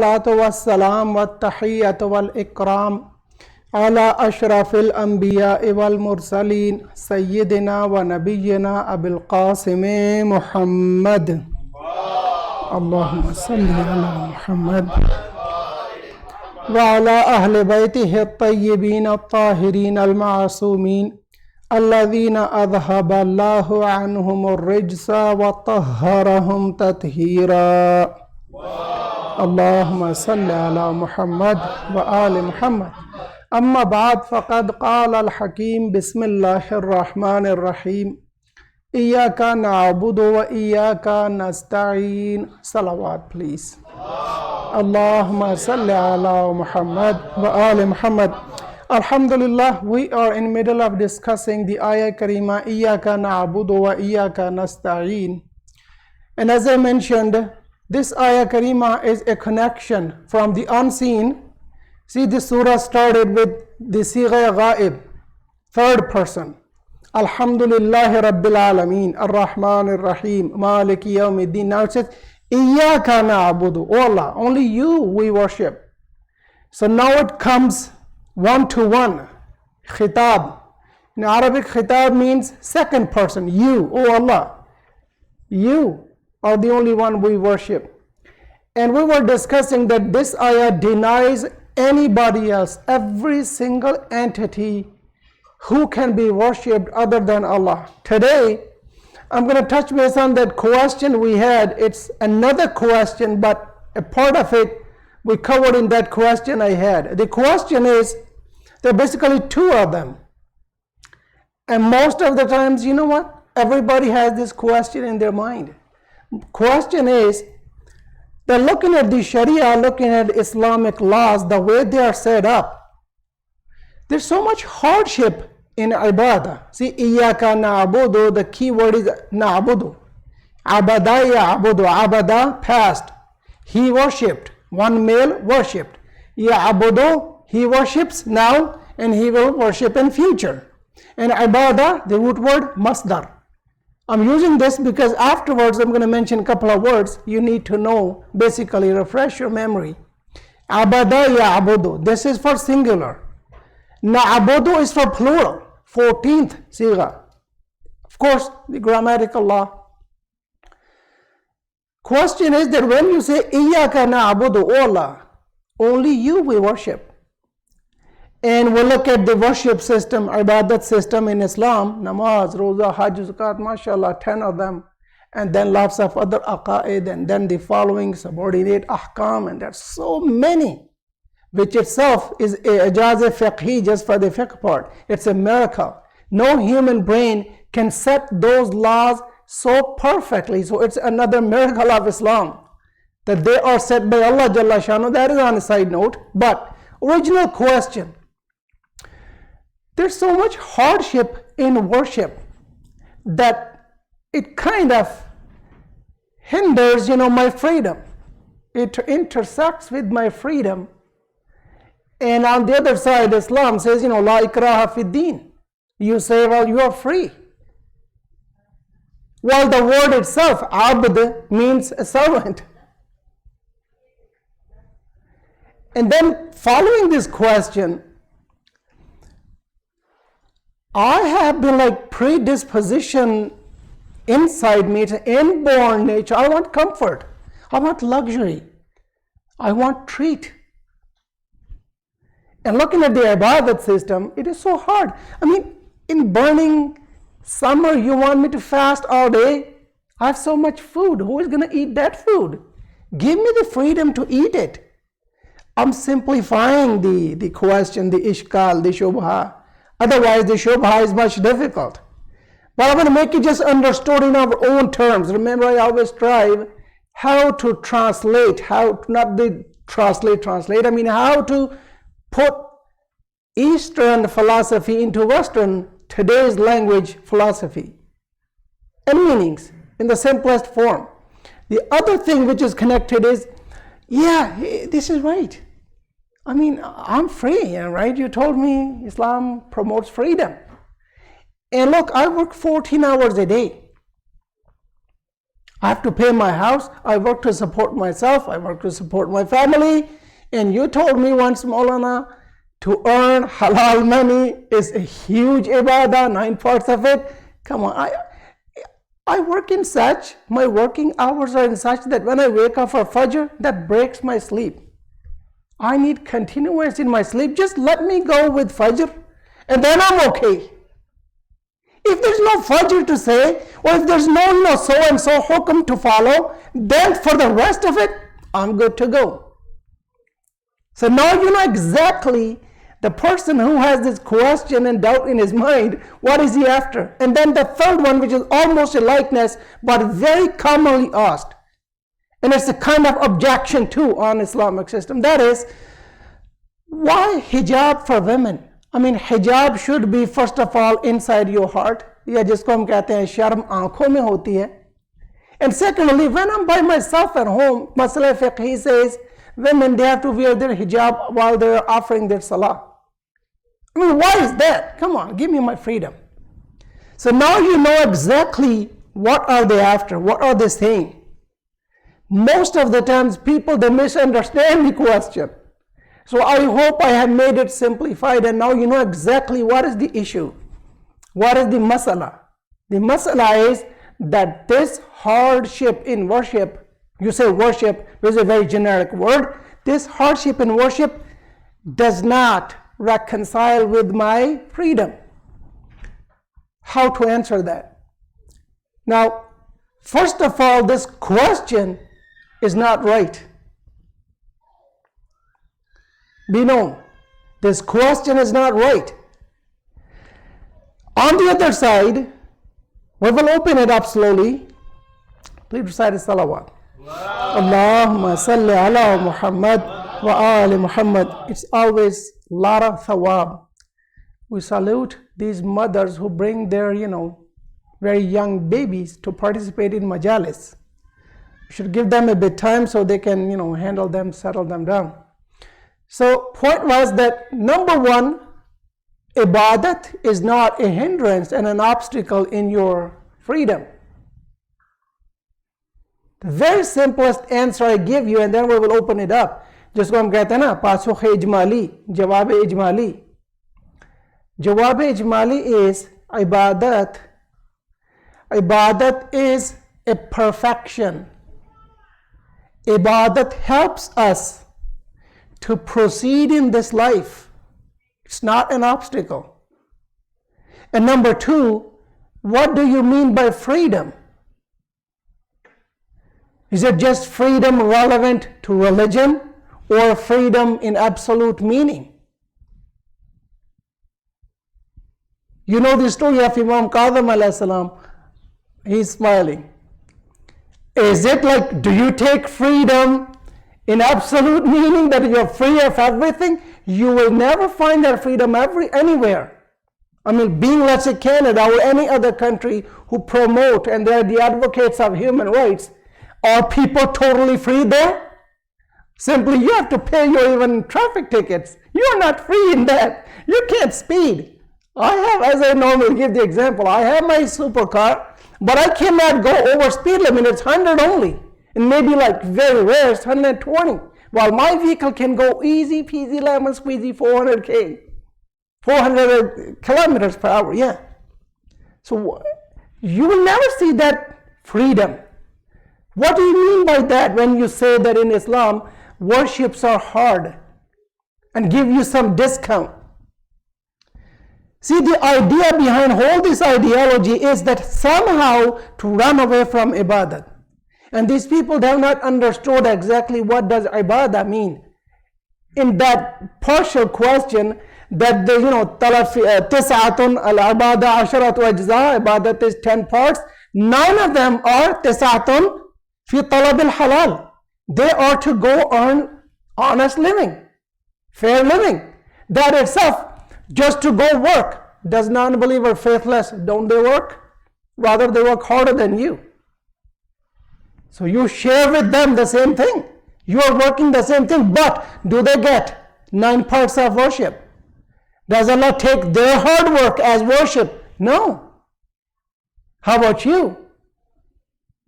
والصلاة والسلام والتحية والإكرام على أشرف الأنبياء والمرسلين سيدنا ونبينا أبي القاسم محمد اللهم صل على محمد وعلى أهل بيته الطيبين الطاهرين المعصومين الذين أذهب الله عنهم الرجس وطهرهم تطهيرا اللهم صل على محمد وآل محمد أما بعد فقد قال الحكيم بسم الله الرحمن الرحيم إياك نعبد وإياك نستعين صلوات please اللهم صل على محمد وآل محمد. Alhamdulillah, we are in middle of discussing the ayah karima إياك نعبد وإياك نستعين, and as I mentioned, this ayah karima is a connection from the unseen. See, this surah started with the sigha ghaib, third person. Alhamdulillahi Rabbil Alameen, Ar-Rahman Ar-Rahim, Maliki Yawmiddin. Now it says, Iyaka na'budu, O Allah, only you we worship. So now it comes one to one, khitab. In Arabic, khitab means second person, you, O Allah. You are the only one we worship. And we were discussing that this ayah denies anybody else, every single entity who can be worshipped other than Allah. Today, I'm going to touch base on that question we had. It's another question, but a part of it we covered in that question I had. The question is, there are basically two of them. And most of the times, you know what? Everybody has this question in their mind. Question is, they're looking at the Sharia, looking at Islamic laws, the way they are set up. There's so much hardship in ibadah. See, Iyaka na'budu, the key word is na'budu. Abada ya'budu, abada, past. He worshipped, one male worshipped. Ya'budu, he worships now and he will worship in future. And ibadah, the root word masdar. I'm using this because afterwards I'm going to mention a couple of words you need to know, basically refresh your memory. Abada ya'budu, this is for singular. Na'budu is for plural, 14th sigha. Of course, the grammatical law. Question is that when you say Iyaka na'budu, O Allah, only you we worship. And we'll look at the worship system, ibadat system in Islam, namaz, roza, hajj, zakat, mashallah, 10 of them. And then lots of other aqaid, and then the following subordinate ahkam, and there's so many, which itself is a ijaz fiqhi just for the fiqh part. It's a miracle. No human brain can set those laws so perfectly. So it's another miracle of Islam that they are set by Allah Jalla Shanu. That is on a side note. But original question. There's so much hardship in worship that it kind of hinders, my freedom. It intersects with my freedom. And on the other side, Islam says, la ikraha fi din. You say, well, you are free. Well, the word itself, abd, means a servant. And then following this question, I have been like predisposition inside me, to inborn nature. I want comfort. I want luxury. I want treat. And looking at the ibadat system, it is so hard. I mean, in burning summer, you want me to fast all day? I have so much food. Who is going to eat that food? Give me the freedom to eat it. I'm simplifying the question, the ishkal, the shubha. Otherwise, the shubha is much difficult. But I'm going to make it just understood in our own terms. Remember, I always strive how to translate, how to put Eastern philosophy into Western, today's language philosophy, and meanings in the simplest form. The other thing which is connected is, this is right. I mean, I'm free, right? You told me Islam promotes freedom. And look, I work 14 hours a day. I have to pay my house. I work to support myself. I work to support my family. And you told me once, Maulana, to earn halal money is a huge ibadah, 9 parts of it. Come on, I work in such, my working hours are in such that when I wake up for Fajr, that breaks my sleep. I need continuance in my sleep. Just let me go with Fajr and then I'm okay. If there's no Fajr to say, or if there's no so-and-so hukum to follow, then for the rest of it, I'm good to go. So now you know exactly the person who has this question and doubt in his mind, what is he after? And then the third one, which is almost a likeness, but very commonly asked. And it's a kind of objection too on Islamic system. That is, why hijab for women? I mean, hijab should be first of all inside your heart. या जिसको हम कहते हैं शर्म आंखों में होती है. And secondly, when I'm by myself at home, Masala Fiqhi says, women, they have to wear their hijab while they're offering their salah. I mean, why is that? Come on, give me my freedom. So now you know exactly what are they after, what are they saying. Most of the times people, they misunderstand the question. So I hope I have made it simplified and now you know exactly what is the issue. What is the masala? The masala is that this hardship in worship, you say worship, which is a very generic word, this hardship in worship does not reconcile with my freedom. How to answer that? Now, first of all, this question is not right. Be known, this question is not right. On the other side, we will open it up slowly. Please recite a salawat. Allahumma salli ala Muhammad wa ali Muhammad. It's always a lot of thawab. We salute these mothers who bring their, very young babies to participate in majalis. We should give them a bit time so they can, handle them, settle them down. So point was that number one, ibadat is not a hindrance and an obstacle in your freedom. The very simplest answer I give you, and then we will open it up. जिसको हम कहते हैं ना पासुख इजमाली, जवाब इजमाली. जवाब इजमाली is ibadat. Ibadat is a perfection. Ibadat helps us to proceed in this life. It's not an obstacle. And number two, what do you mean by freedom? Is it just freedom relevant to religion or freedom in absolute meaning? You know the story of Imam Qadhim alayhi salam. He's smiling. Is it like, do you take freedom in absolute meaning that you're free of everything? You will never find that freedom anywhere. I mean, being, let's say, Canada or any other country who promote and they're the advocates of human rights, are people totally free there? Simply, you have to pay your even traffic tickets. You're not free in that. You can't speed. I have, as I normally give the example, I have my supercar, but I cannot go over speed limit. It's 100 only. And maybe like very rare, it's 120. While my vehicle can go easy peasy lemon squeezy 400 kilometers per hour, yeah. So you will never see that freedom. What do you mean by that when you say that in Islam, worships are hard and give you some discount? See, the idea behind all this ideology is that somehow to run away from ibadat. And these people have not understood exactly what does ibadah mean. In that partial question, that the, tis'atun al-ibadah asharatu ajza, ibadat is 10 parts. None of them are tis'atun fi talab al-halal. They are to go earn honest living, fair living. That itself, just to go work. Does non-believer faithless, don't they work? Rather, they work harder than you. So you share with them the same thing. You are working the same thing, but do they get 9 parts of worship? Does Allah take their hard work as worship? No. How about you?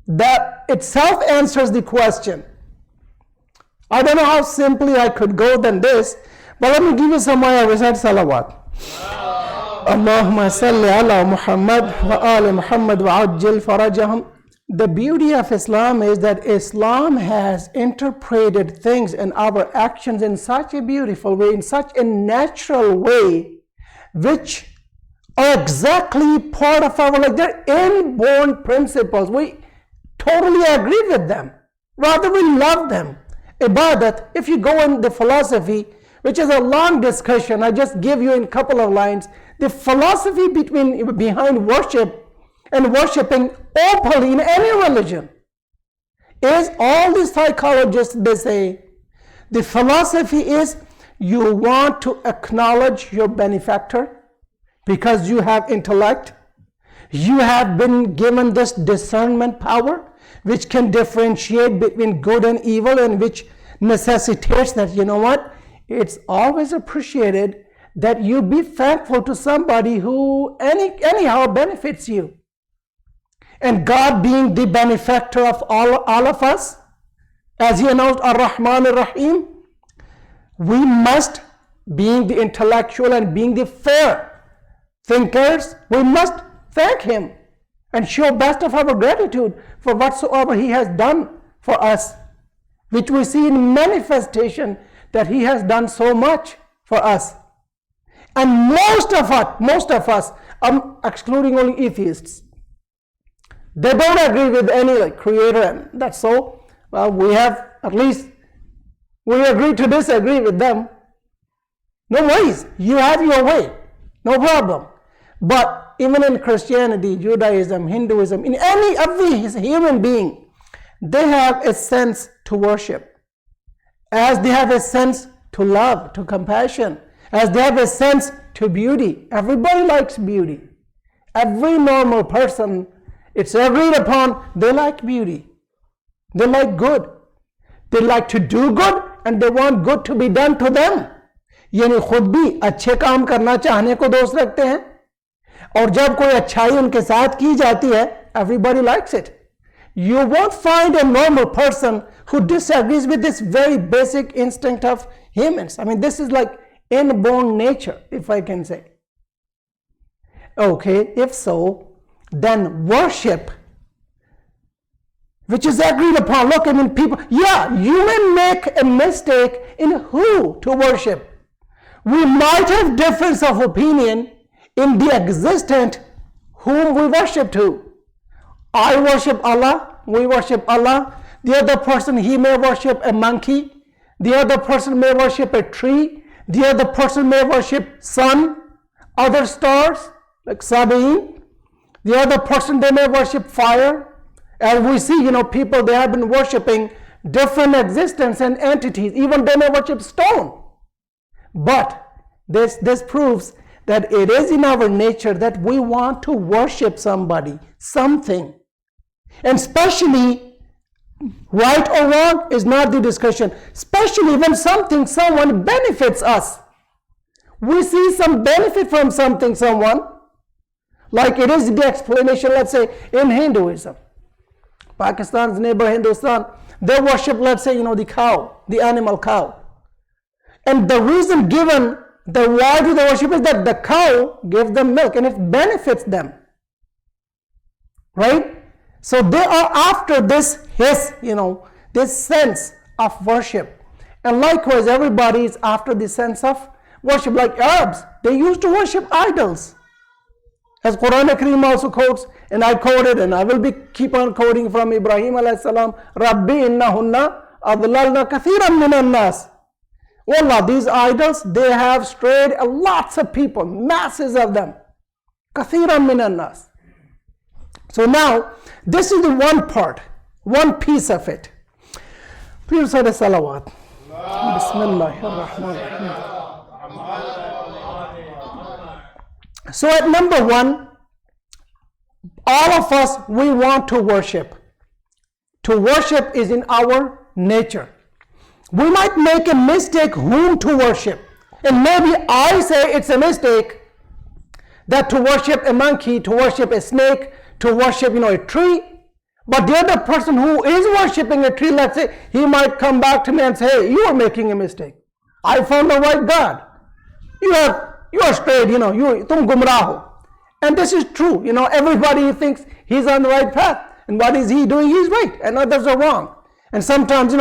that itself answers the question. I don't know how simply I could go than this, but let me give you some way I recite salawat. Allahumma salli ala Muhammad wa ali Muhammad wa ajil farajahum. The beauty of Islam is that Islam has interpreted things and our actions in such a beautiful way, in such a natural way, which are exactly part of our life. They're inborn principles. We totally agree with them. Rather, we love them. Ibadat, if you go in the philosophy, which is a long discussion, I just give you in a couple of lines. The philosophy behind worship and worshipping openly in any religion is, all the psychologists, they say, the philosophy is you want to acknowledge your benefactor because you have intellect. You have been given this discernment power which can differentiate between good and evil, and which necessitates that, you know what, it's always appreciated that you be thankful to somebody who anyhow benefits you. And God being the benefactor of all of us, as He announced Ar-Rahman Ar-Rahim, we must, being the intellectual and being the fair thinkers, we must thank Him and show best of our gratitude for whatsoever He has done for us, which we see in manifestation that He has done so much for us. And most of us, I'm excluding only atheists, they don't agree with any creator, and that's so. Well, we agree to disagree with them. No worries, you have your way, no problem. But even in Christianity, Judaism, Hinduism, in any of these human being, they have a sense to worship, as they have a sense to love, to compassion, as they have a sense to beauty. Everybody likes beauty. Every normal person, it's agreed upon, they like beauty. They like good. They like to do good, and they want good to be done to them. यानी खुद भी अच्छे काम करना चाहने को दोस्त रखते हैं, और जब कोई अच्छाई उनके साथ की जाती है, everybody likes it. You won't find a normal person who disagrees with this very basic instinct of humans. I mean, this is like inborn nature, if I can say. Okay, if so, then worship, which is agreed upon. Look, I mean, people, yeah, you may make a mistake in who to worship. We might have difference of opinion in the existent whom we worship to. I worship Allah, we worship Allah. The other person, he may worship a monkey. The other person may worship a tree. The other person may worship sun, other stars, like Sabaean. The other person, they may worship fire. And we see, people, they have been worshiping different existence and entities. Even they may worship stone. But this proves that it is in our nature that we want to worship somebody, something. And especially, right or wrong is not the discussion. Especially when someone benefits us. We see some benefit from someone. Like it is the explanation, let's say, in Hinduism. Pakistan's neighbor Hindustan, they worship, let's say, the cow, the animal cow. And the reason given, why do they worship is that the cow gives them milk and it benefits them. Right? So they are after this sense of worship. And likewise, everybody is after the sense of worship. Like Arabs, they used to worship idols. As Quran Kareem also quotes, and I quoted, and I will keep on quoting from Ibrahim alayhi salam, Rabbi innahunna adlalna kathiran minan nas. Wallah, these idols, they have strayed lots of people, masses of them. Kathiran minan nas. So now, this is the one part, one piece of it. Please say the salawat. Bismillahirrahmanirrahim. So at number one, all of us, we want to worship. To worship is in our nature. We might make a mistake whom to worship. And maybe I say it's a mistake that to worship a monkey, to worship a snake, to worship, a tree. But the other person who is worshipping a tree, let's say, he might come back to me and say, hey, you are making a mistake. I found the right God. You are straight, tum gumrah ho. And this is true. Everybody thinks he's on the right path. And what is he doing? He's right. And others are wrong. And sometimes,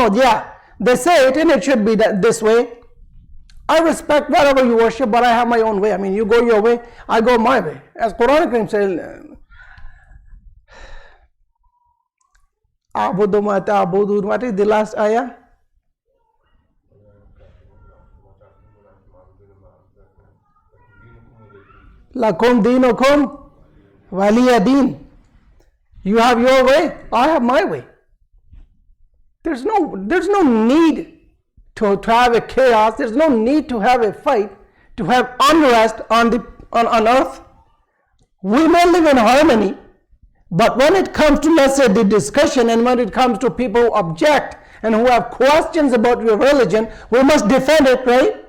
they say it and it should be this way. I respect whatever you worship, but I have my own way. I mean, you go your way, I go my way. As Quran Karim says, Abudu ma ta'budun. What is the last ayah? Lakum dinukum waliya din. You have your way, I have my way. There's no need to have a chaos. There's no need to have a fight, to have unrest on earth. We may live in harmony, but when it comes to, let's say, the discussion, and when it comes to people who object and who have questions about your religion, we must defend it, right?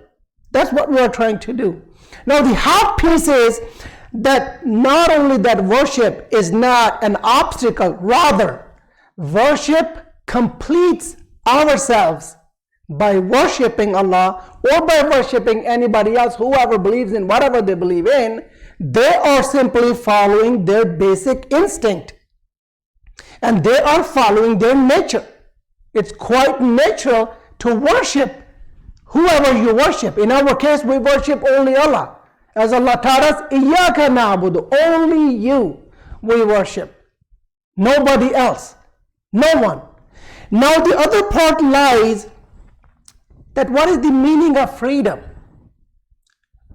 That's what we are trying to do. Now, the hard piece is that not only that worship is not an obstacle, rather, worship completes ourselves by worshiping Allah or by worshiping anybody else, whoever believes in whatever they believe in. They are simply following their basic instinct and they are following their nature. It's quite natural to worship whoever you worship. In our case, we worship only Allah. As Allah taught us, Iyaka na'budu, only you we worship. Nobody else. No one. Now the other part lies that what is the meaning of freedom?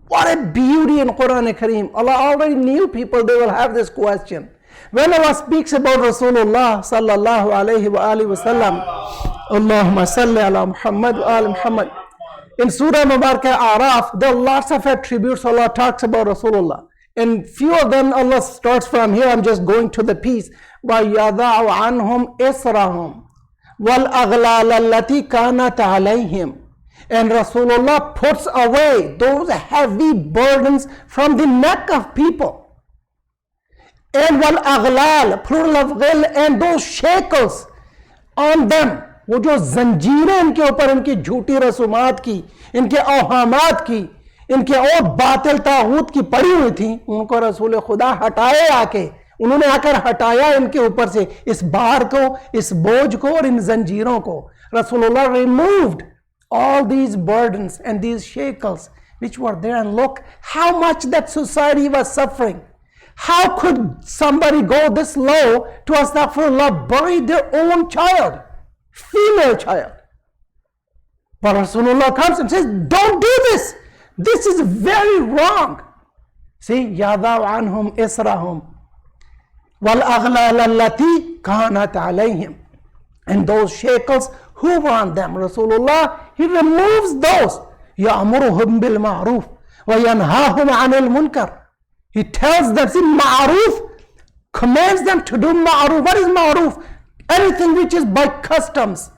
What a beauty in Quran Kareem. Allah already knew people, they will have this question. When Allah speaks about Rasulullah sallallahu alayhi wa alihi wa sallam, Allahumma salli ala Muhammad wa ala Muhammad. In Surah Mubarakah Araf, there are lots of attributes Allah talks about Rasulullah. And few of them Allah starts from here. I'm just going to the piece. وَيَضَعُ عَنْهُمْ إِسْرَهُمْ وَالْأَغْلَالَ الَّتِي كَانَتْ عَلَيْهِمْ. And Rasulullah puts away those heavy burdens from the neck of people. And وَالْأَغْلَالَ, plural of ghil, and those shackles on them. वो जो जंजीरें इनके ऊपर इनकी झूठी रसूमात की, इनके अवहामात की, इनके और बातिल तागूत की पड़ी हुई थी, उनको रसूल खुदा हटाए आके, उन्होंने आकर हटाया इनके ऊपर से इस भार को, इस बोझ को और इन जंजीरों को. Rasulullah removed all these burdens and these shackles which were there, and look how much that society was suffering. How could somebody go this low to astaghfirullah, bury their own child, female child? But Rasulullah comes and says, don't do this. This is very wrong. See, yadaw anhum israhum wal aghlal allati kanat alayhim. And those shackles who were on them, Rasulullah, he removes those. Ya'muruhum bil ma'ruf wa yanhahum 'anil munkar. He tells them, see, ma'ruf, commands them to do ma'ruf. What is ma'ruf? Anything which is by customs,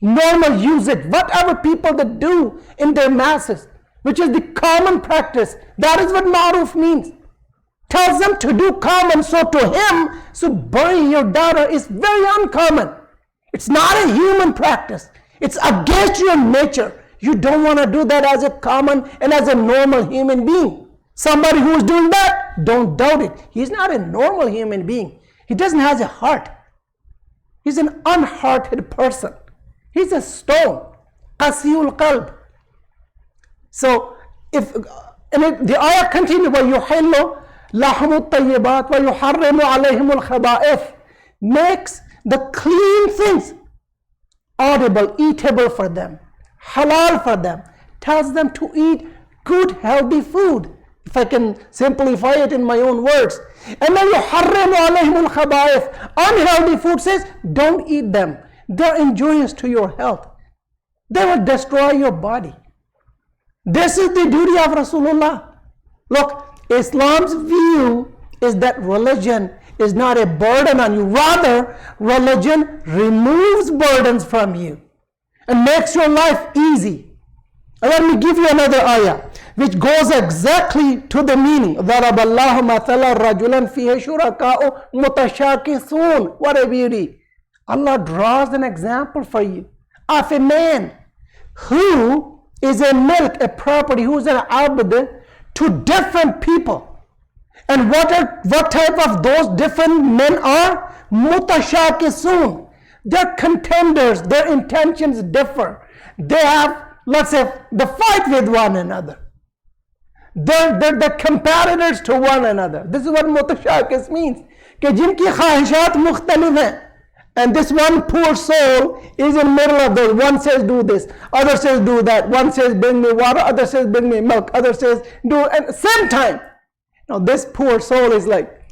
normal usage, whatever people that do in their masses, which is the common practice. That is what ma'ruf means. Tells them to do common. So to him, so burying your daughter is very uncommon. It's not a human practice. It's against your nature. You don't want to do that as a common and as a normal human being. Somebody who is doing that, don't doubt it. He's not a normal human being. He doesn't have a heart. He's an unhearted person. He's a stone. Qasiyul qalb. So, the ayah continues, وَيُحِلُّ لَحْمُ الطَّيِّبَاتِ وَيُحَرِّمُ عَلَيْهِمُ الْخَبَائِثِ, makes the clean things audible, eatable for them, halal for them, tells them to eat good, healthy food, if I can simplify it in my own words. And then يُحَرِّمُ عَلَيْهِمُ الْخَبَائِثِ, unhealthy food, says don't eat them. They're injurious to your health. They will destroy your body. This is the duty of Rasulullah. Look, Islam's view is that religion is not a burden on you. Rather, religion removes burdens from you and makes your life easy. And let me give you another ayah. which goes exactly to the meaning. ضَرَبَ اللَّهُ مَثَلًا رَجُلًا فِيهِ شُرَكَاءُ مُتَشَاكِسُونَ. What a beauty. Allah draws an example for you of a man who is a milk, a property, who is an abd to different people. And what type of those different men are? Mutashakisun. They're contenders, their intentions differ. They have, let's say, the fight with one another. They're the competitors to one another. This is what mutashakis means. कि जिनकी ख्वाहिशात मुख्तलिफ हैं. And this one poor soul is in the middle of those. One says do this, other says do that. One says bring me water, other says bring me milk, other says do, and same time. Now this poor soul is like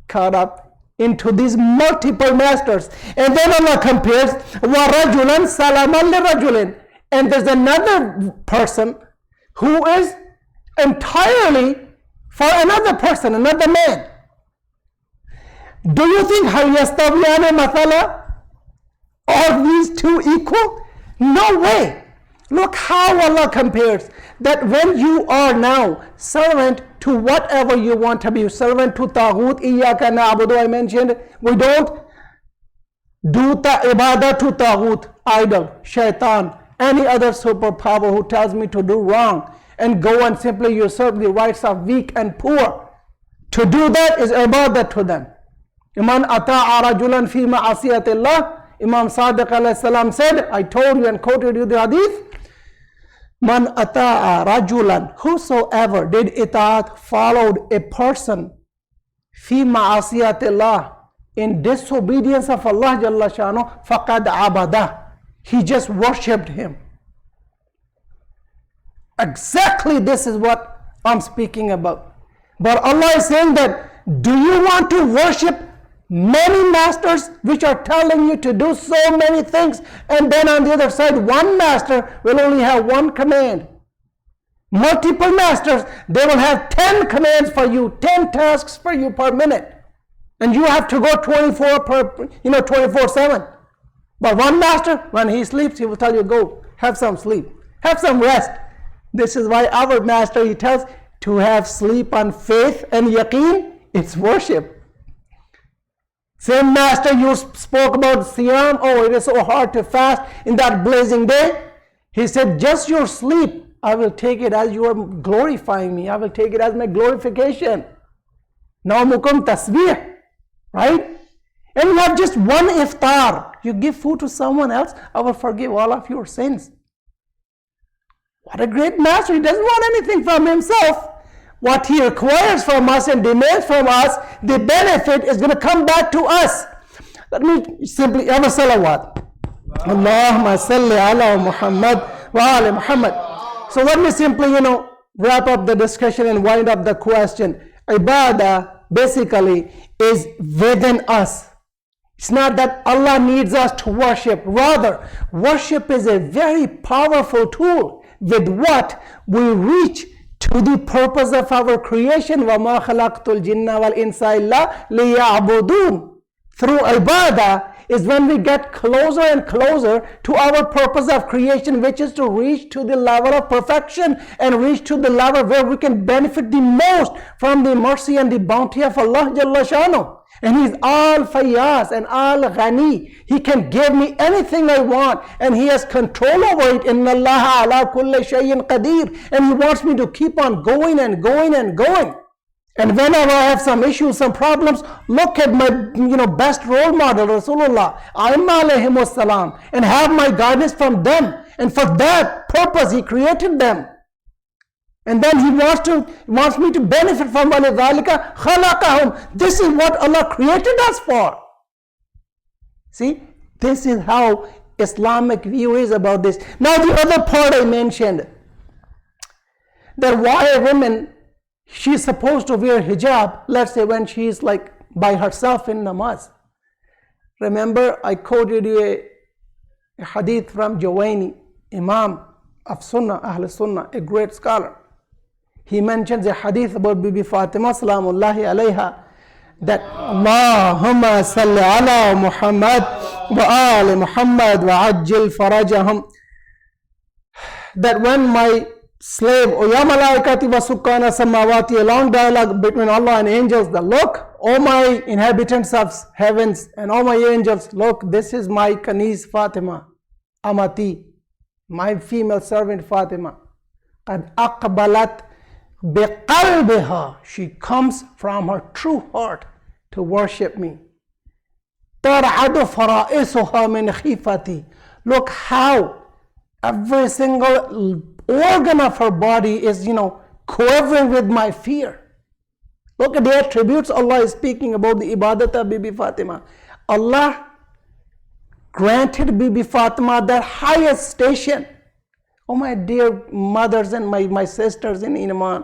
caught up into these multiple masters. And then Allah compares وَرَجُلًا سَلَمًا لِرَجُلٍ. And there's another person who is entirely for another person, another man. Do you think هَلْ يَسْتَوِيَانِ مَثَلًا? Are these two equal? No way. Look how Allah compares that when you are now servant to whatever you want to be, servant to Taghut, Iyaka na'budu, I mentioned, we don't do ibadah to Taghut, idol, shaitan, any other superpower who tells me to do wrong, and go and simply usurp the rights of weak and poor. To do that is ibadah to them. Man ata'a rajulan fi ma'asiyatillah. Imam Sadiq alayhi salam said, I told you and quoted you the hadith, Man ata'a rajulan, whosoever did itaat, followed a person, fi ma'asiyatillah, in disobedience of Allah Jalla Shanu, faqad abada, he just worshipped him. Exactly this is what I'm speaking about. But Allah is saying that, do you want to worship many masters which are telling you to do so many things, and then on the other side one master will only have one command? Multiple masters, they will have 10 commands for you, 10 tasks for you per minute, and you have to go 24/7. But one master, when he sleeps, he will tell you, go have some sleep, have some rest. This is why our master, he tells to have sleep on faith and yaqeen, it's worship. Same master you spoke about Siyam, oh, it is so hard to fast in that blazing day. He said, just your sleep, I will take it as you are glorifying me. I will take it as my glorification. Naumukum tasbih, right? And you have just one iftar. You give food to someone else, I will forgive all of your sins. What a great master. He doesn't want anything from himself. What he requires from us and demands from us, the benefit is going to come back to us. Let me simply have a salawat. Allahumma salli ala Muhammad wa ala Muhammad. So let me simply, wrap up the discussion and wind up the question. Ibadah basically is within us. It's not that Allah needs us to worship. Rather, worship is a very powerful tool with what we reach to the purpose of our creation. وَمَا خَلَقْتُ الْجِنَّ وَالْإِنسَ إِلَّا لِيَعْبُدُونَ. Through ibadah is when we get closer and closer to our purpose of creation, which is to reach to the level of perfection and reach to the level where we can benefit the most from the mercy and the bounty of Allah Jalla Shanu. And He's all Fayyaz and all Ghani. He can give me anything I want, and He has control over it. Inna Allah ala kulli shay'in qadir. And He wants me to keep on going and going and going. And whenever I have some issues, some problems, look at my best role model, Rasulullah, alayhim wassalam, and have my guidance from them. And for that purpose, He created them. And then He wants me to benefit from وَلِذَلِكَ خَلَقَهُمْ. This is what Allah created us for. See, this is how Islamic view is about this. Now the other part I mentioned, that why a woman, she's supposed to wear hijab, let's say when she's like by herself in namaz. Remember, I quoted you a hadith from Jawaini, Imam of Sunnah, Ahl Sunnah, a great scholar. He mentions a hadith about Bibi Fatima salamullahi alayha, that Allahumma salli ala Muhammad wa ali Muhammad wa ajil farajahum, that when my slave, O ya malaikati wa sukkana samawati, a long dialogue between Allah and angels, that look, O my inhabitants of heavens and all my angels, look, this is my Kaniz Fatima, Amati, my female servant Fatima. Qad aqbalat biqalbiha, she comes from her true heart to worship me. Tar'adu fara'isuha min khifati, look how every single organ of her body is, quivering with my fear. Look at the attributes Allah is speaking about the ibadat of Bibi Fatima. Allah granted Bibi Fatima that highest station. Oh my dear mothers and my sisters in Iman,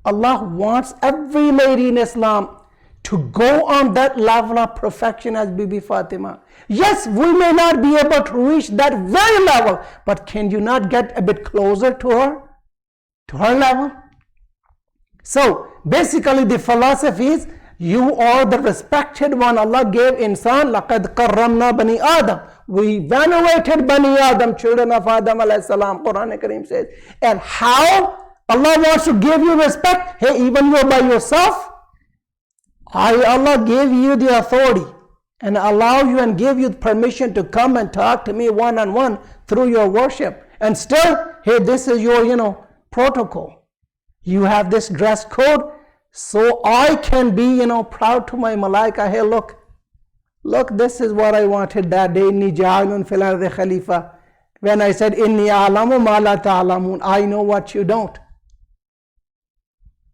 Allah wants every lady in Islam to go on that level of perfection as Bibi Fatima. Yes, we may not be able to reach that very level, but can you not get a bit closer to her level? So basically the philosophy is, you are the respected one. Allah gave insan, laqad karramna bani Adam. We venerated bani Adam, children of Adam alayhi salam, Quran Kareem says. And how Allah wants to give you respect? Hey, even you by yourself, Allah gave you the authority and allow you and give you permission to come and talk to me one-on-one through your worship. And still, hey, this is your, protocol. You have this dress code, so I can be, proud to my malaika. Hey, look, this is what I wanted that day. Inni ja'alun fil ardi khalifa. When I said, Inni a'lamu ma la ta'lamun, I know what you don't.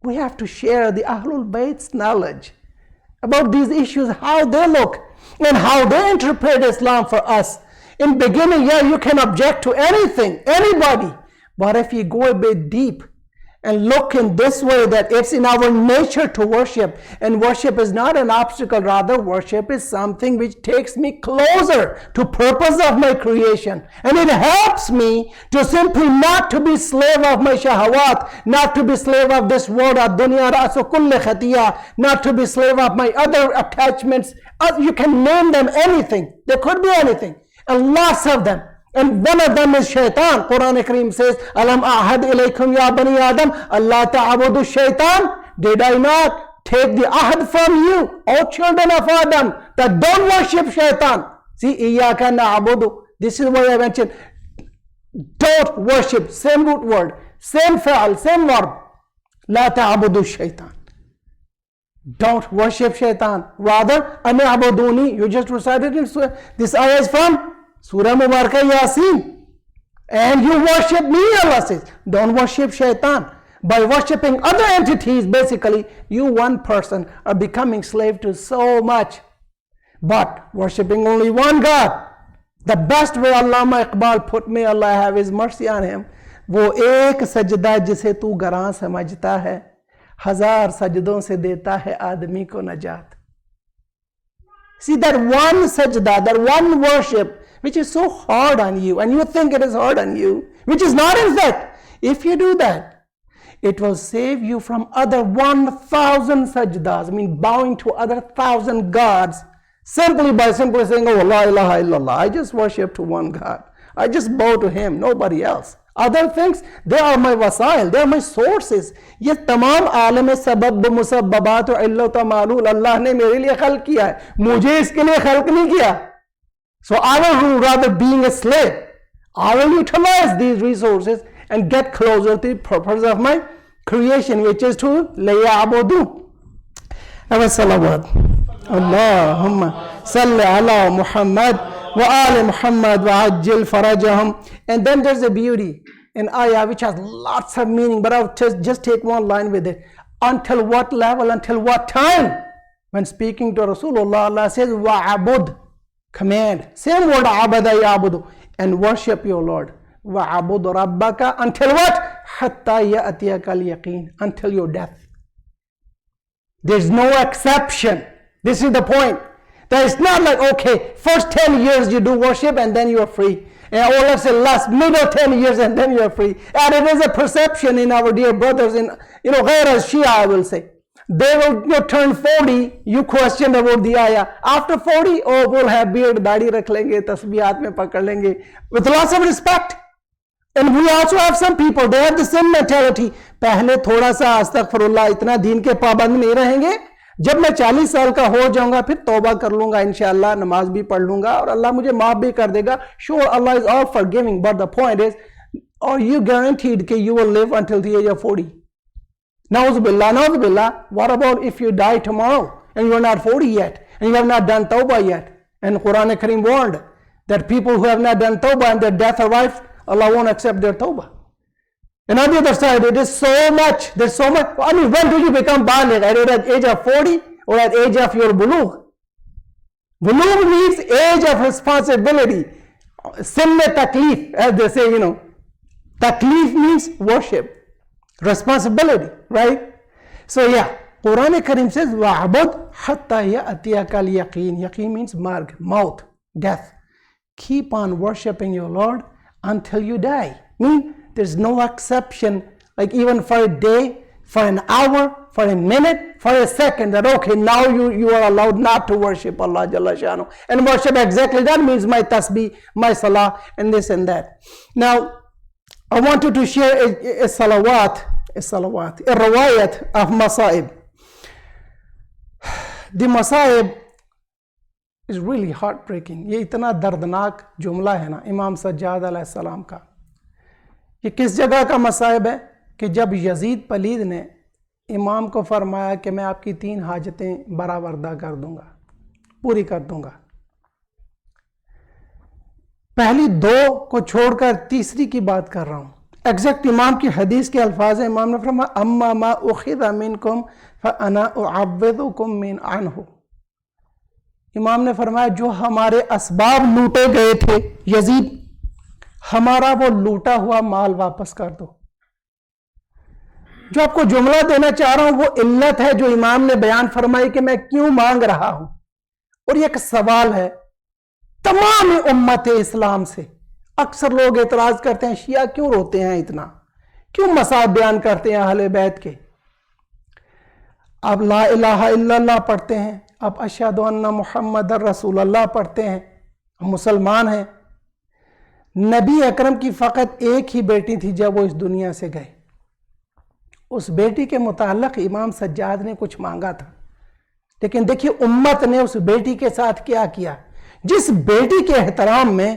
We have to share the Ahlul Bayt's knowledge about these issues, how they look and how they interpret Islam for us. In beginning, yeah, you can object to anything, anybody. But if you go a bit deep and look in this way, that it's in our nature to worship, and worship is not an obstacle, rather worship is something which takes me closer to purpose of my creation, and it helps me to simply not to be slave of my shahawat, not to be slave of this world, ad-dunya ra'su kulli khatiya, not to be slave of my other attachments. You can name them anything, there could be anything, and lots of them. And one of them is shaitan. Quran Kareem says, Alam ahad ilaykum ya bani Adam, Allah ta'abudu shaitan. Did I not take the ahad from you, O children of Adam, that don't worship shaitan? See, iyaka na'abudu. This is why I mentioned, don't worship, same root word, same fa'al, same verb. La ta'abudu shaitan. Don't worship shaitan. Rather, an'abuduni. You just recited it. This ayah is from Surah Mubarakah Yasin. And you worship me, Allah says. Don't worship shaitan. By worshipping other entities, basically, you one person are becoming slave to so much. But worshipping only one God, the best way Allama Iqbal put, may Allah have His mercy on him, वो एक सजदा जिसे तू गरां समझता है, हजार सजदों से देता है आदमी को नजात. See, that one sajda, that one worship, which is so hard on you, and you think it is hard on you, which is not in fact. If you do that, it will save you from other 1,000 sajdas, I mean bowing to other 1,000 gods, simply by saying, oh, la ilaha illallah, I just worship to one God. I just bow to Him, nobody else. Other things, they are my wasail, they are my sources. ये तमाम आलम सबब मुसब्बबात और इल्लत व मालूल अल्लाह ने मेरे लिए खल्क किया है, मुझे इसके लिए खल्क नहीं किया. So I will, rather being a slave, I will utilize these resources and get closer to the purpose of my creation, which is to ليعبدوا. Have a salawat. Allahumma salli ala Muhammad wa ali Muhammad wa ajil farajahum. And then there's a beauty in ayah which has lots of meaning, but I'll just take one line with it. Until what level, until what time? When speaking to Rasulullah, Allah says, wa'abud, command. Same word, abada ya'budu, and worship your Lord. Wa'abud rabbaka, until what? Hatta ya'atiyaka al-yaqeen, until your death. There's no exception. This is the point. That it's not like, okay, first 10 years you do worship and then you are free. Or let's say last middle 10 years and then you are free. And it is a perception in our dear brothers in, Ghair Shia, I will say. They will turn 40, you question about the ayah. After 40, oh, we'll have beard, daadi rakh lenge, tasbih haath mein pakad lenge. With lots of respect. And we also have some people, they have the same mentality. پہلے تھوڑا سا استغفراللہ اتنا دین کے پابند نہیں رہیں گے, جب میں 40 سال کا ہو جاؤں گا پھر توبہ کر لوں گا انشاءاللہ, نماز بھی پڑھ لوں گا اور اللہ مجھے معاف بھی کر دے گا. Sure, Allah is all forgiving, but the point is, are you guaranteed that you will live until the age of 40? Na'udzubillah, what about if you die tomorrow and you are not 40 yet and you have not done tawbah yet? And Quran Kareem warned that people who have not done tawbah and their death arrives, Allah won't accept their tawbah. And on the other side, it is so much, there's so much. I mean, when do you become baligh? At the age of 40 or at the age of your bulugh? Bulugh means age of responsibility. Sinne taklif, as they say, taklif means worship, responsibility, right? So yeah, Quran Kareem says, وَعْبُدْ حَتَّى يَأْتِيَكَ الْيَقِينَ. Yaqeen means marg, mouth, death. Keep on worshiping your Lord until you die. Mean there's no exception, like even for a day, for an hour, for a minute, for a second, that okay, now you are allowed not to worship Allah Jalla Shanu. And worship exactly that means my tasbih, my salah, and this and that. Now, I wanted to share a salawat, a riwayat of Masa'ib. The Masa'ib is really heartbreaking. یہ اتنا دردناک جملہ ہے نا امام سجاد علیہ السلام کا. یہ کس جگہ کا مصائب ہے کہ جب یزید پلید نے امام کو فرمایا کہ میں آپ کی 3 حاجتیں برآوردہ کر دوں گا, پوری کر دوں گا. پہلی 2 کو چھوڑ کر تیسری کی بات کر رہا ہوں. ایگزیکٹ امام کی حدیث کے الفاظ ہیں. امام نے فرمایا اما ما اخذ منکم فانا اعوذکم من عنہ. امام نے فرمایا جو ہمارے اسباب لوٹے گئے تھے یزید, ہمارا وہ لوٹا ہوا مال واپس کر دو. جو آپ کو جملہ دینا چاہ رہا ہوں وہ علت ہے جو امام نے بیان فرمائی کہ میں کیوں مانگ رہا ہوں. اور یہ ایک سوال ہے تمام امت اسلام سے. اکثر لوگ اعتراض کرتے ہیں شیعہ کیوں روتے ہیں اتنا, کیوں مصائب بیان کرتے ہیں اہل بیت کے. آپ لا الہ الا اللہ پڑھتے ہیں, آپ اشہد ان محمد رسول اللہ پڑھتے ہیں, ہم مسلمان ہیں. نبی اکرم کی فقط ایک ہی بیٹی تھی جب وہ اس دنیا سے گئے. اس بیٹی کے متعلق امام سجاد نے کچھ مانگا تھا, لیکن دیکھیے امت نے اس بیٹی کے ساتھ کیا کیا. جس بیٹی کے احترام میں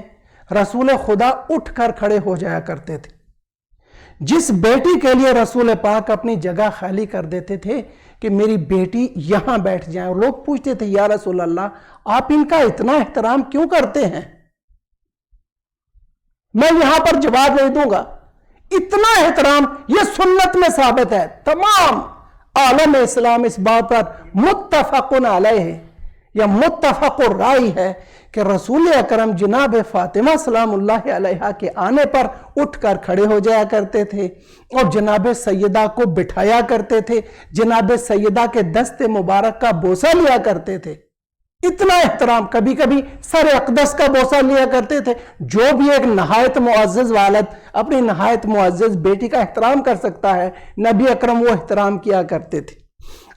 رسول خدا اٹھ کر کھڑے ہو جایا کرتے تھے, جس بیٹی کے لیے رسول پاک اپنی جگہ خالی کر دیتے تھے کہ میری بیٹی یہاں بیٹھ جائیں, اور لوگ پوچھتے تھے یا رسول اللہ آپ ان کا اتنا احترام کیوں کرتے ہیں. میں یہاں پر جواب نہیں دوں گا. اتنا احترام یہ سنت میں ثابت ہے. تمام عالم اسلام اس بات پر متفق علیہ ہے یا متفق رائے ہے کہ رسول اکرم جناب فاطمہ سلام اللہ علیہا کے آنے پر اٹھ کر کھڑے ہو جایا کرتے تھے اور جناب سیدہ کو بٹھایا کرتے تھے, جناب سیدہ کے دست مبارک کا بوسہ لیا کرتے تھے. اتنا احترام, کبھی کبھی سر اقدس کا بوسہ لیا کرتے تھے. جو بھی ایک نہایت معزز والد اپنی نہایت معزز بیٹی کا احترام کر سکتا ہے, نبی اکرم وہ احترام کیا کرتے تھے.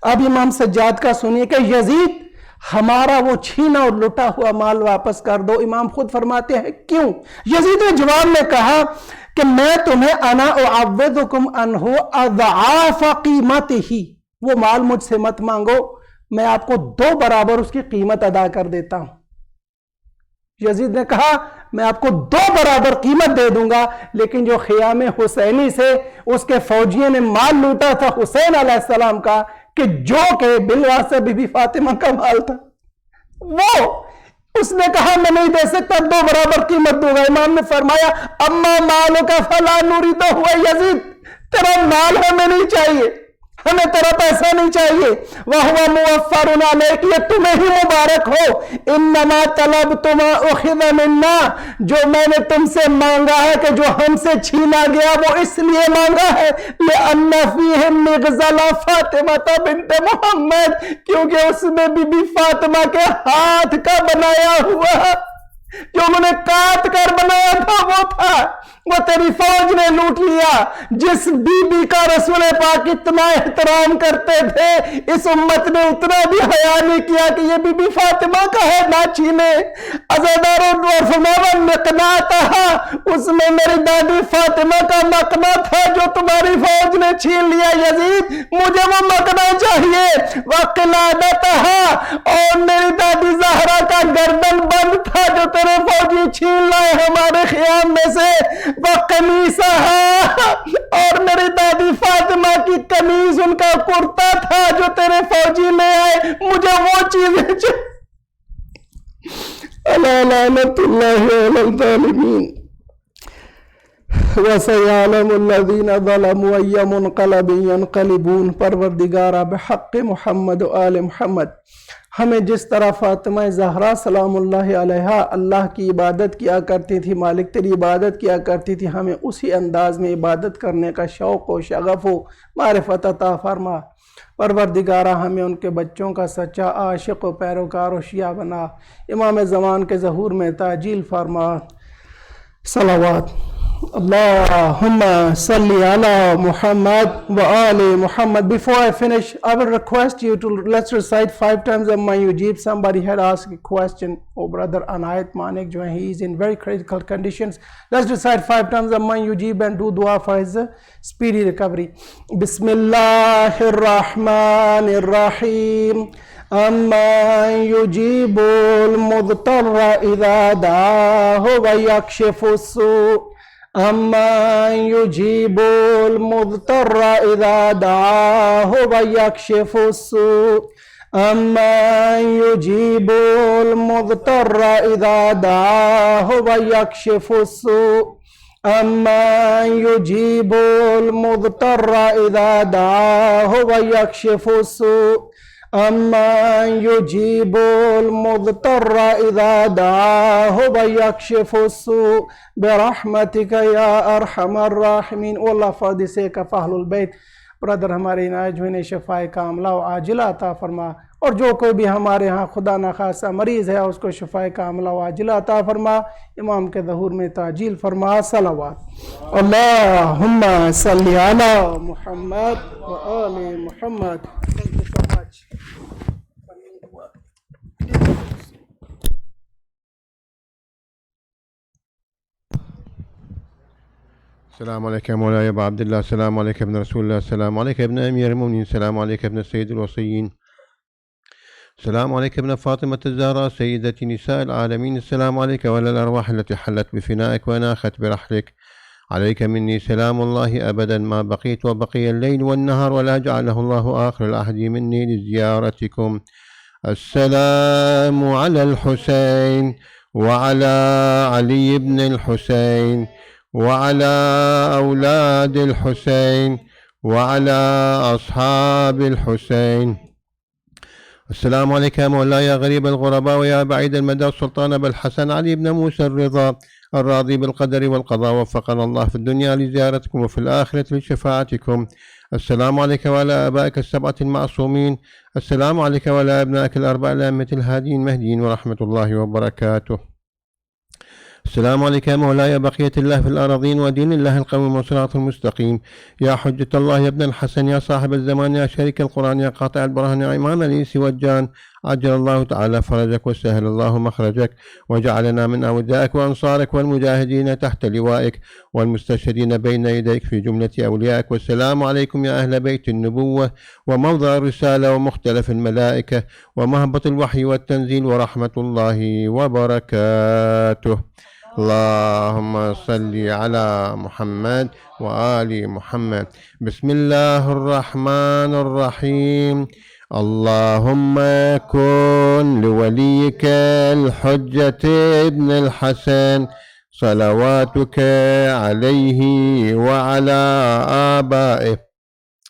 اب امام سجاد کا سنیے کہ یزید ہمارا وہ چھینا اور لٹا ہوا مال واپس کر دو. امام خود فرماتے ہیں کیوں. یزید نے جواب میں کہا کہ میں تمہیں انا اعوذکم عنہ اضعاف قیمتہ, وہ مال مجھ سے مت مانگو, میں آپ کو 2 برابر اس کی قیمت ادا کر دیتا ہوں. یزید نے کہا میں آپ کو 2 برابر قیمت دے دوں گا, لیکن جو خیام حسینی سے اس کے فوجیوں نے مال لوٹا تھا حسین علیہ السلام کا, کہ جو کہ بالواسطہ بی بی فاطمہ کا مال تھا, وہ اس نے کہا میں نہیں دے سکتا, 2 برابر قیمت دوں گا. امام نے فرمایا اما مالک فلا نریدہ یزید, تیرا مال ہمیں نہیں چاہیے, ہمیں تیرا پیسہ نہیں چاہیے. وَهُوَ مُوَفَّرٌ عَلَيْكِ, یہ تمہیں ہی مبارک ہو. إِنَّمَا طَلَبْتُ مَا أُخِذَ مِنَّا, جو میں نے تم سے مانگا ہے کہ جو ہم سے چھینا گیا وہ اس لیے مانگا ہے لِأَنَّ فِيهِمْ مِغْزَلَ فَاطِمَةَ بِنْتِ مُحَمَّد, کیونکہ اس میں بی بی فاطمہ کے ہاتھ کا بنایا ہوا جو انہوں نے کاٹ کر بنایا تھا وہ تھا. वो तेरी फौज ने लूट लिया। जिस बीबी का रसूल पाक इतना एहतराम करते थे, इस उम्मत ने उतना भी हया नहीं किया कि ये बीबी फातिमा का है ना छीने। अज़ादारों मकना था, उसमें मेरी दादी फातिमा का मकना था जो तुम्हारी फौज ने छीन लिया। यजीद, मुझे वो मकना चाहिए। वक़िलादत था, और मेरी दादी ज़हरा का गर्दन बंद था जो तेरे फौजी छीन लाए हमारे ख़ियाम में से। वक़मीसा, और मेरी दादी फातिमा की कमीज, उनका कुर्ता था जो तेरे फौजी ले आए। मुझे वो चीजें चाहिए। अला लानतुल्लाहि अलल ज़ालिमीन व सयअलमुल्लज़ीना ज़लमू अय्य मुनक़लबिन यनक़लिबून। परवरदिगारा बिहक़्क़ि मुहम्मद व आले मुहम्मद, हमें जिस तरह फातिमा ज़हरा सलामुल्लाहि अलैहा अल्लाह की इबादत किया करती थी, मालिक तेरी इबादत किया करती थी, हमें उसी अंदाज में इबादत करने का शौक़ व शगफ़ व मारिफ़त अता फ़रमा। परवरदिगारा, हमें उनके बच्चों का सच्चा आशिक़ व पैरोकार व शिया बना। इमाम ज़मान के ज़हूर में ताजील फ़रमा। सलावत Allahumma salli ala Muhammad wa ali Muhammad. Before I finish, I will request you to let's recite 5 times Amma Yujib. Somebody had asked a question. Oh, brother Anayat Manik, he is in very critical conditions. Let's recite 5 times Amma Yujib and do dua for his speedy recovery. Bismillahir Rahmanir Rahim. أَمَّنْ يُجِيبُ الْمُضْطَرَّ إِذَا دَعَاهُ وَيَكْشِفُ السُّوءَ أَمَّنْ يُجِيبُ الْمُضْطَرَّ إِذَا دَعَاهُ وَيَكْشِفُ السُّوءَ أَمَّنْ يُجِيبُ الْمُضْطَرَّ إِذَا دَعَاهُ وَيَكْشِفُ السُّوءَ أَمَّنْ يُجِيبُ الْمُضْطَرَّ إِذَا دَعَاهُ وَيَكْشِفُ السُّوءَ أَمَّنْ يُجِيبُ الْمُضْطَرَّ إِذَا دَعَاهُ وَيَكْشِفُ السُّوءَ برحمتك या अरहमर राहिमीन। अल्लाह for the sake of अहलुल बैत, brother हमारे इनायत हुए शफ़ाए कामला व आजिला अता फरमा। और जो कोई भी हमारे यहाँ खुदा न खासा मरीज़ है उसको शफ़ाए कामला व आजिला अता फरमा। इमाम के ज़हूर में ताजील फरमा। सलावत अल्लाहुम्मा सल्ली अला मुहम्मद व आले Muhammad. Thank you so much. السلام عليك يا مولاي أبا عبد الله، السلام عليك ابن رسول الله، السلام عليك ابن أمير المؤمنين، السلام عليك ابن السيد الوصيين، السلام عليك ابن فاطمة الزهراء سيدة نساء العالمين، السلام عليك وعلى الأرواح التي حلت بفنائك وناخت برحلك. عليك مني سلام الله أبدا ما بقيت وبقي الليل والنهار، ولا جعله الله آخر العهد مني لزيارتكم. السلام على الحسين وعلى علي بن الحسين وعلى أولاد الحسين وعلى أصحاب الحسين. السلام عليك يا مولاي يا غريب الغرباء ويا بعيد المدى السلطان أبا الحسن علي بن موسى الرضا الراضي بالقدر والقضاء، وفقنا الله في الدنيا لزيارتكم وفي الآخرة لشفاعتكم. السلام عليك وعلى آبائك السبعة المعصومين، السلام عليك وعلى أبنائك الأربعة الأئمة الهادين المهديين ورحمة الله وبركاته. السلام عليك يا مولاي بقية الله في الأراضين ودين الله القويم والصراط المستقيم، يا حجة الله يا ابن الحسن، يا صاحب الزمان، يا شريك القرآن، يا قاطع البرهان، يا إمام الإنس والجان، عجل الله تعالى فرجك وسهل الله مخرجك، وجعلنا من أودائك وأنصارك والمجاهدين تحت لوائك والمستشهدين بين يديك في جملة أوليائك. والسلام عليكم يا أهل بيت النبوة وموضع الرسالة ومختلف الملائكة ومهبط الوحي والتنزيل ورحمة الله وبركاته. اللهم صل على محمد وآل محمد. بسم الله الرحمن الرحيم. اللهم كن لوليك الحجة ابن الحسن صلواتك عليه وعلى آبائه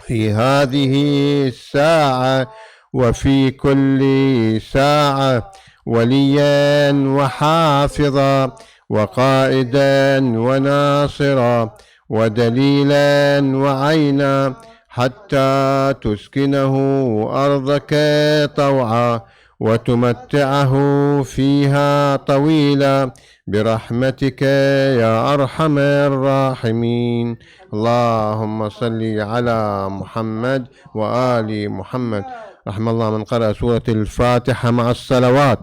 في هذه الساعة وفي كل ساعة وليا وحافظا وقائدا وناصرا ودليلا وعينا، حتى تسكنه أرضك طوعا وتمتعه فيها طويلا برحمتك يا أرحم الراحمين. اللهم صل على محمد وآل محمد. رحم الله من قرأ سورة الفاتحة مع الصلوات.